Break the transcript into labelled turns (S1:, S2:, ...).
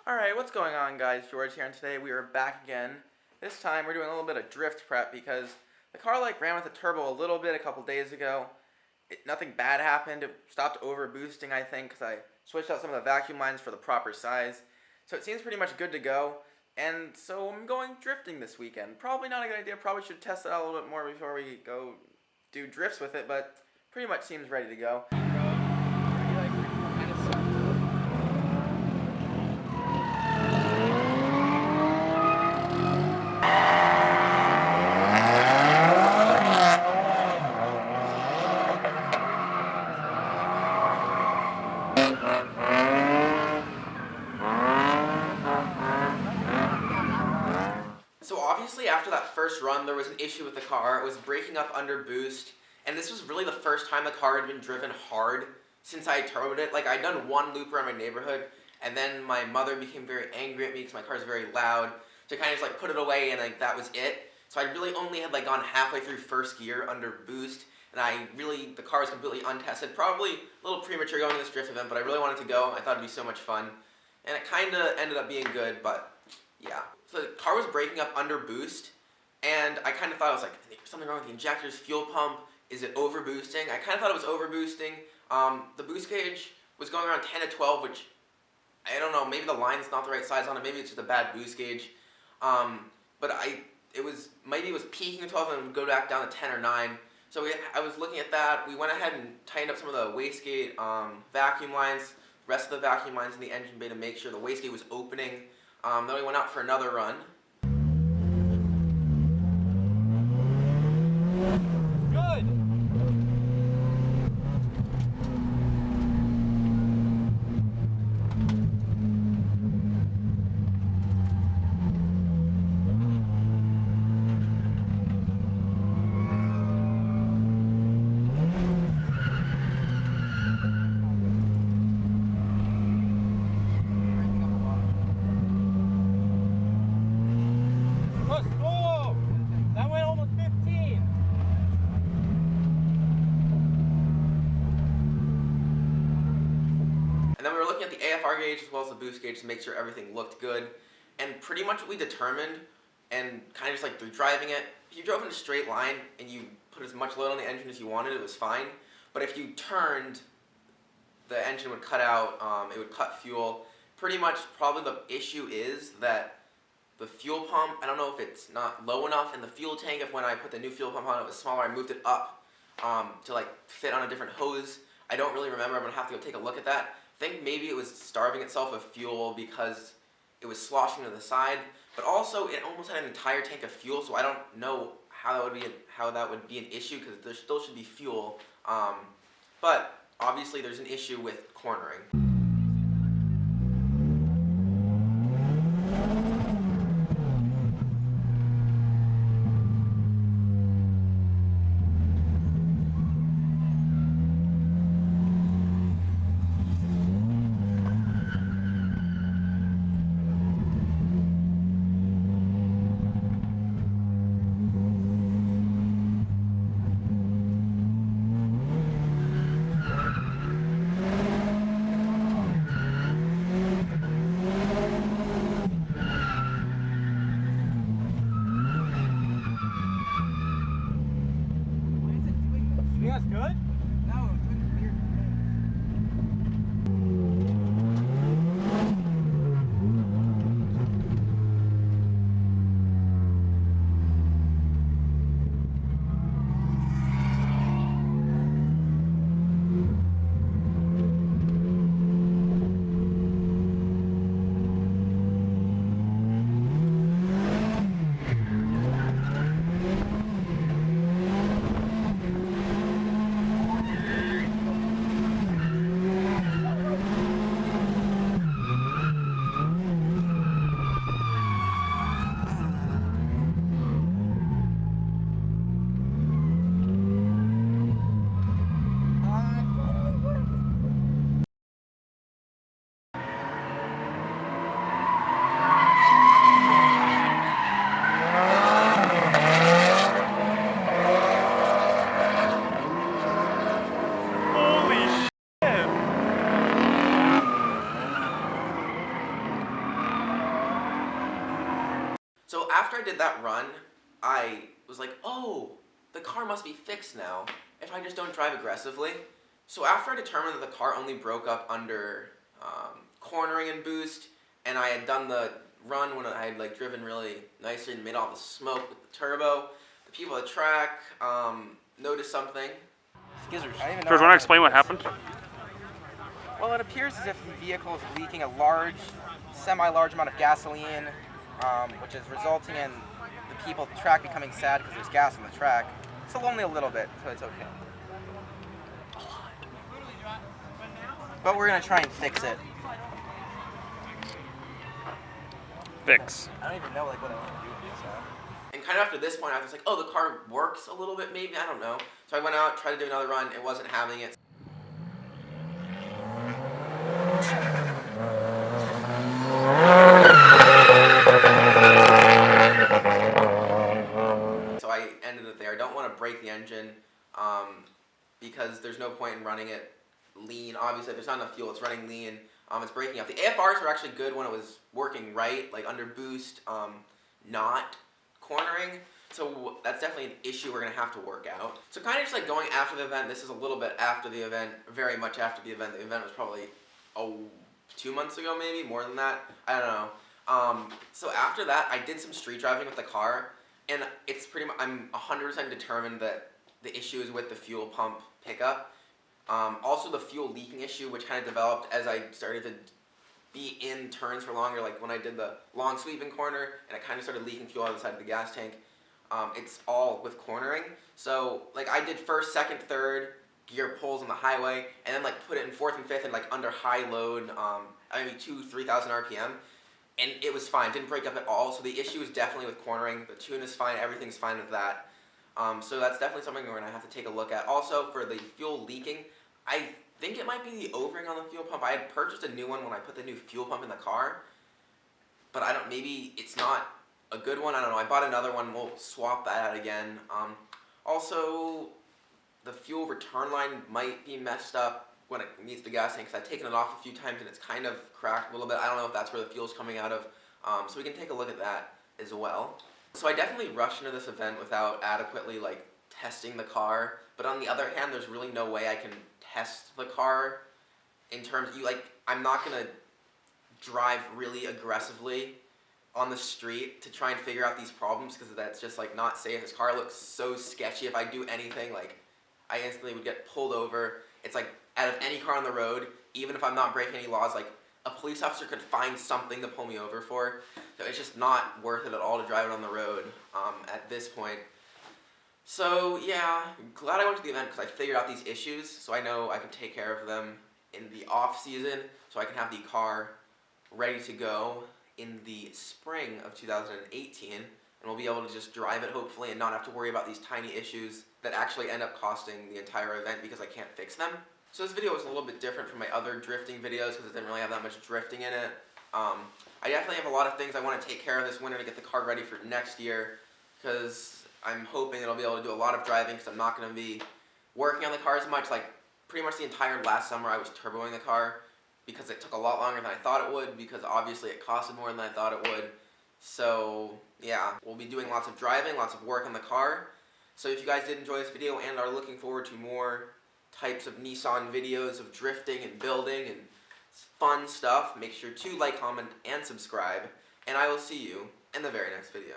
S1: Alright, what's going on, guys? George here, and today we are back again. This time we're doing a little bit of drift prep because the car ran with the turbo a little bit a couple days ago. Nothing bad happened. It stopped over boosting, I think, because I switched out some of the vacuum lines for the proper size. So it seems pretty much good to go. And so I'm going drifting this weekend. Probably not a good idea. Probably should test it out a little bit more before we go do drifts with it, but pretty much seems ready to go. So obviously after that first run there was an issue with the car. It was breaking up under boost, and this was really the first time the car had been driven hard since I turboed it. I'd done one loop around my neighborhood, and then my mother became very angry at me because my car is very loud. So I kind of just put it away, and that was it. So I really only had gone halfway through first gear under boost, and the car was completely untested. Probably a little premature going to this drift event, but I really wanted to go. I thought it'd be so much fun, and it kind of ended up being good, but yeah. So the car was breaking up under boost, and I kind of thought, something wrong with the injectors, fuel pump, is it over boosting? I kind of thought it was over boosting. The boost gauge was going around 10 to 12, which, I don't know, maybe the line's not the right size on it, maybe it's just a bad boost gauge. But maybe it was peaking at 12 and would go back down to 10 or 9. So I was looking at that. We went ahead and tightened up some of the wastegate vacuum lines, rest of the vacuum lines in the engine bay to make sure the wastegate was opening. Then we went out for another run.
S2: Good! That went almost 15.
S1: And then we were looking at the AFR gauge as well as the boost gauge to make sure everything looked good. And pretty much what we determined, and kind of just through driving it, if you drove in a straight line and you put as much load on the engine as you wanted, it was fine. But if you turned, the engine would cut out, it would cut fuel. Pretty much probably the issue is that the fuel pump, I don't know if it's not low enough in the fuel tank. If when I put the new fuel pump on it was smaller, I moved it up to fit on a different hose. I don't really remember. I'm going to have to go take a look at that. I think maybe it was starving itself of fuel because it was sloshing to the side. But also, it almost had an entire tank of fuel, so I don't know how that would be an issue because there still should be fuel. But obviously, there's an issue with cornering. So after I did that run, I was like, oh, the car must be fixed now if I just don't drive aggressively. So after I determined that the car only broke up under cornering and boost, and I had done the run when I had like driven really nicely and made all the smoke with the turbo, the people at the track noticed something.
S3: Gizzards. I don't even know.
S4: George, want to explain what happened?
S3: Well, it appears as if the vehicle is leaking a large, semi-large amount of gasoline, which is resulting in the people at the track becoming sad because there's gas on the track. It's only a little bit, so it's okay. But we're gonna try and fix it.
S4: Fix.
S3: I don't even know like what I want to do with this.
S1: And kind of after this point, I was like, oh, the car works a little bit maybe, I don't know. So I went out, tried to do another run, it wasn't having it. So I ended it there. I don't want to break the engine because there's no point in running it lean. Obviously, if there's not enough fuel, it's running lean. It's breaking up. The AFRs were actually good when it was working right, like under boost, not cornering. So that's definitely an issue we're going to have to work out. So kind of just like going after the event, this is a little bit after the event, very much after the event. The event was probably 2 months ago maybe, more than that, I don't know. So after that, I did some street driving with the car, and it's pretty much, I'm 100% determined that the issue is with the fuel pump pickup. Also the fuel leaking issue, which kind of developed as I started to be in turns for longer, like when I did the long sweeping corner, and it kind of started leaking fuel out of the side of the gas tank. It's all with cornering. So like I did first, second, third gear pulls on the highway, and then like put it in fourth and fifth and like under high load, maybe 2,000-3,000 RPM, and it was fine, didn't break up at all. So the issue is definitely with cornering. The tune is fine, everything's fine with that. So that's definitely something we're gonna have to take a look at. Also for the fuel leaking, I think it might be the O-ring on the fuel pump. I had purchased a new one when I put the new fuel pump in the car, but I don't, maybe it's not a good one, I don't know. I bought another one, we'll swap that out again. Also, the fuel return line might be messed up when it meets the gas tank, because I've taken it off a few times and it's kind of cracked a little bit. I don't know if that's where the fuel's coming out of, so we can take a look at that as well. So I definitely rushed into this event without adequately like testing the car, but on the other hand, there's really no way I can test the car in terms of I'm not gonna drive really aggressively on the street to try and figure out these problems, because that's just like not safe. This car looks so sketchy. If I do anything, like I instantly would get pulled over. It's like out of any car on the road, even if I'm not breaking any laws, like a police officer could find something to pull me over for. So it's just not worth it at all to drive it on the road at this point. So yeah, I'm glad I went to the event because I figured out these issues, so I know I can take care of them in the off season, so I can have the car ready to go in the spring of 2018, and we'll be able to just drive it hopefully and not have to worry about these tiny issues that actually end up costing the entire event because I can't fix them. So this video was a little bit different from my other drifting videos because it didn't really have that much drifting in it. I definitely have a lot of things I want to take care of this winter to get the car ready for next year, because I'm hoping that I'll be able to do a lot of driving because I'm not going to be working on the car as much. Like pretty much the entire last summer I was turboing the car because it took a lot longer than I thought it would, because obviously it costed more than I thought it would. So yeah, we'll be doing lots of driving, lots of work on the car. So if you guys did enjoy this video and are looking forward to more types of Nissan videos of drifting and building and fun stuff, make sure to like, comment, and subscribe, and I will see you in the very next video.